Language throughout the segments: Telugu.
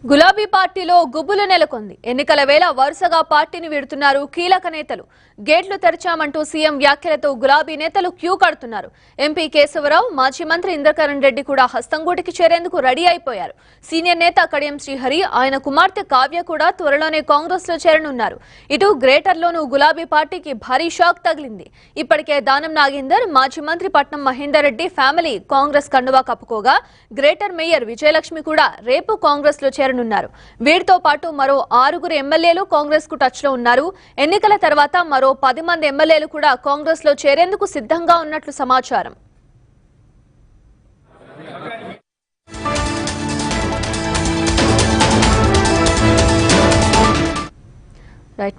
గులాబీ పార్టీలో గుబులు నెలకొంది. ఎన్నికల వేళ వరుసగా పార్టీని వీడుతున్నారు కీలక నేతలు. గేట్లు తెరిచామంటూ సీఎం వ్యాఖ్యలతో గులాబీ నేతలు క్యూ కడుతున్నారు. ఎంపీ కేశవరావు, మాజీ మంత్రి ఇంద్రకరణ్ రెడ్డి కూడా హస్తంగూటికి చేరేందుకు రెడీ అయిపోయారు. సీనియర్ నేత కడియం శ్రీహరి, ఆయన కుమార్తె కావ్య కూడా త్వరలోనే కాంగ్రెస్ లో చేరనున్నారు. ఇటు గ్రేటర్లోనూ గులాబీ పార్టీకి భారీ షాక్ తగిలింది. ఇప్పటికే దానం నాగేందర్, మాజీ మంత్రి పట్నం మహేందర్ రెడ్డి ఫ్యామిలీ కాంగ్రెస్ కండువా కప్పుకోగా గ్రేటర్ మేయర్ విజయలక్ష్మి కూడా రేపు కాంగ్రెస్ లో చేరనున్నారు. వీరితో పాటు మరో 6 ఎమ్మెల్యేలు కాంగ్రెస్ కు టచ్ లో ఉన్నారు. ఎన్నికల తర్వాత మరో 10 మంది ఎమ్మెల్యేలు కూడా కాంగ్రెస్ లో చేరేందుకు సిద్ధంగా ఉన్నట్లు సమాచారం.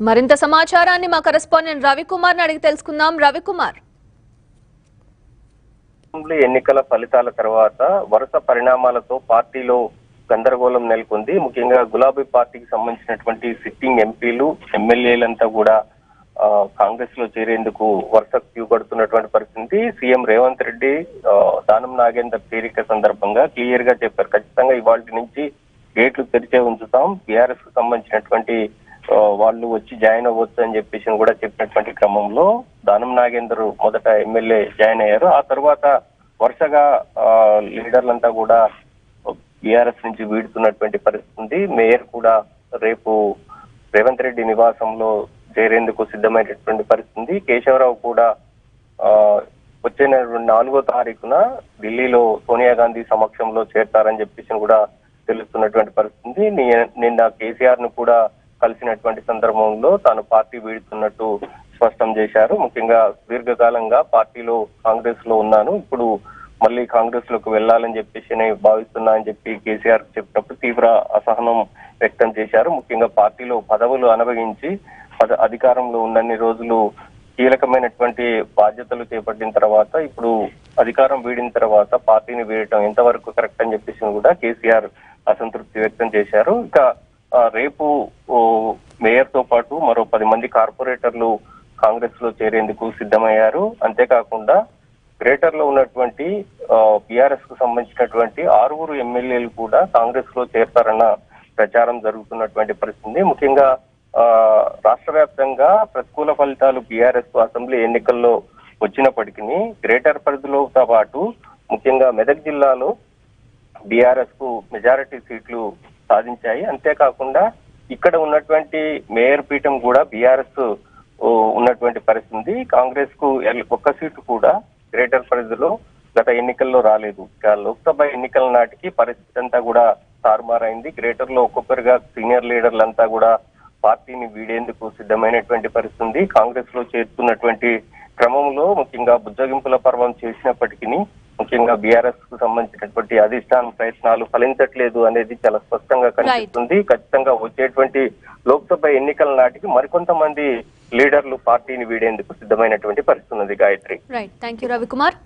మరింత సమాచారాన్ని మా కరెస్పాండెంట్ రవికుమార్ అడిగి తెలుసుకుందాం. రవికుమార్, ఎన్నికల ఫలితాల తర్వాత వరుస పరిణామాలతో పార్టీలో గందరగోళం నెలకొంది. ముఖ్యంగా గులాబీ పార్టీకి సంబంధించినటువంటి సిట్టింగ్ ఎంపీలు, ఎమ్మెల్యేలంతా కూడా కాంగ్రెస్ లో చేరేందుకు వరుస క్యూ కడుతున్నటువంటి పరిస్థితి. సీఎం రేవంత్ రెడ్డి దానం నాగేందర్ చేరిక సందర్భంగా క్లియర్ గా చెప్పారు, ఖచ్చితంగా ఇవాళ నుంచి గేట్లు తెరిచే ఉంచుతాం, బీఆర్ఎస్ కు సంబంధించినటువంటి వాళ్ళు వచ్చి జాయిన్ అవ్వచ్చు అని చెప్పేసి కూడా చెప్పినటువంటి క్రమంలో దానం నాగేందర్ మొదట ఎమ్మెల్యే జాయిన్ అయ్యారు. ఆ తర్వాత వరుసగా లీడర్లంతా కూడా బీఆర్ఎస్ నుంచి వీడుతున్నటువంటి పరిస్థితి. మేయర్ కూడా రేపు రేవంత్ రెడ్డి నివాసంలో చేరేందుకు సిద్ధమైనటువంటి పరిస్థితి. కేశవరావు కూడా వచ్చే 4వ తారీఖున ఢిల్లీలో సోనియా గాంధీ సమక్షంలో చేరతారని చెప్పేసి కూడా తెలుస్తున్నటువంటి పరిస్థితి. నిన్న కేసీఆర్ ను కూడా కలిసినటువంటి సందర్భంలో తాను పార్టీ వీడుతున్నట్టు స్పష్టం చేశారు. ముఖ్యంగా దీర్ఘకాలంగా పార్టీలో కాంగ్రెస్ లో ఉన్నాను, ఇప్పుడు మళ్ళీ కాంగ్రెస్ లోకి వెళ్లాలని చెప్పేసి భావిస్తున్నా అని చెప్పి కేసీఆర్ చెప్పినప్పుడు తీవ్ర అసహనం వ్యక్తం చేశారు. ముఖ్యంగా పార్టీలో పదవులు అనుభవించి అధికారంలో ఉన్నన్ని రోజులు కీలకమైనటువంటి బాధ్యతలు చేపట్టిన తర్వాత ఇప్పుడు అధికారం వీడిన తర్వాత పార్టీని వీడటం ఎంతవరకు కరెక్ట్ అని చెప్పేసి కూడా కేసీఆర్ అసంతృప్తి వ్యక్తం చేశారు. ఇక రేపు మేయర్ తో పాటు మరో 10 మంది కార్పొరేటర్లు కాంగ్రెస్ లో చేరేందుకు సిద్ధమయ్యారు. అంతేకాకుండా గ్రేటర్ లో ఉన్నటువంటి బీఆర్ఎస్ కు సంబంధించినటువంటి 6 ఎమ్మెల్యేలు కూడా కాంగ్రెస్ లో చేరతారన్న ప్రచారం జరుగుతున్నటువంటి పరిస్థితి. ముఖ్యంగా రాష్ట్ర వ్యాప్తంగా ప్రతికూల ఫలితాలు బీఆర్ఎస్ అసెంబ్లీ ఎన్నికల్లో వచ్చినప్పటికీ గ్రేటర్ పరిధిలోతో పాటు ముఖ్యంగా మెదక్ జిల్లాలో బీఆర్ఎస్ కు మెజారిటీ సీట్లు సాధించాయి. అంతేకాకుండా ఇక్కడ ఉన్నటువంటి మేయర్ పీఠం కూడా బీఆర్ఎస్ ఉన్నటువంటి పరిస్థితి. కాంగ్రెస్ కు 1 సీటు కూడా గ్రేటర్ పరిధిలో గత ఎన్నికల్లో రాలేదు. లోక్సభ ఎన్నికల నాటికి పరిస్థితి అంతా కూడా తారుమారైంది. గ్రేటర్ లో ఒక్కొక్కరుగా సీనియర్ లీడర్లంతా కూడా పార్టీని వీడేందుకు సిద్ధమైనటువంటి పరిస్థితి. కాంగ్రెస్ లో చేరుతున్నటువంటి క్రమంలో ముఖ్యంగా బుజ్జగింపుల పర్వం చేసినప్పటికీ ముఖ్యంగా బీఆర్ఎస్ కు సంబంధించినటువంటి అధిష్టాన ప్రయత్నాలు ఫలించట్లేదు అనేది చాలా స్పష్టంగా కనిపిస్తుంది. ఖచ్చితంగా వచ్చేటువంటి లోక్సభ ఎన్నికల నాటికి మరికొంతమంది లీడర్లు పార్టీని వీడేందుకు సిద్ధమైనటువంటి పరిస్థితి ఉంది. Gayatri, right, thank you Ravikumar.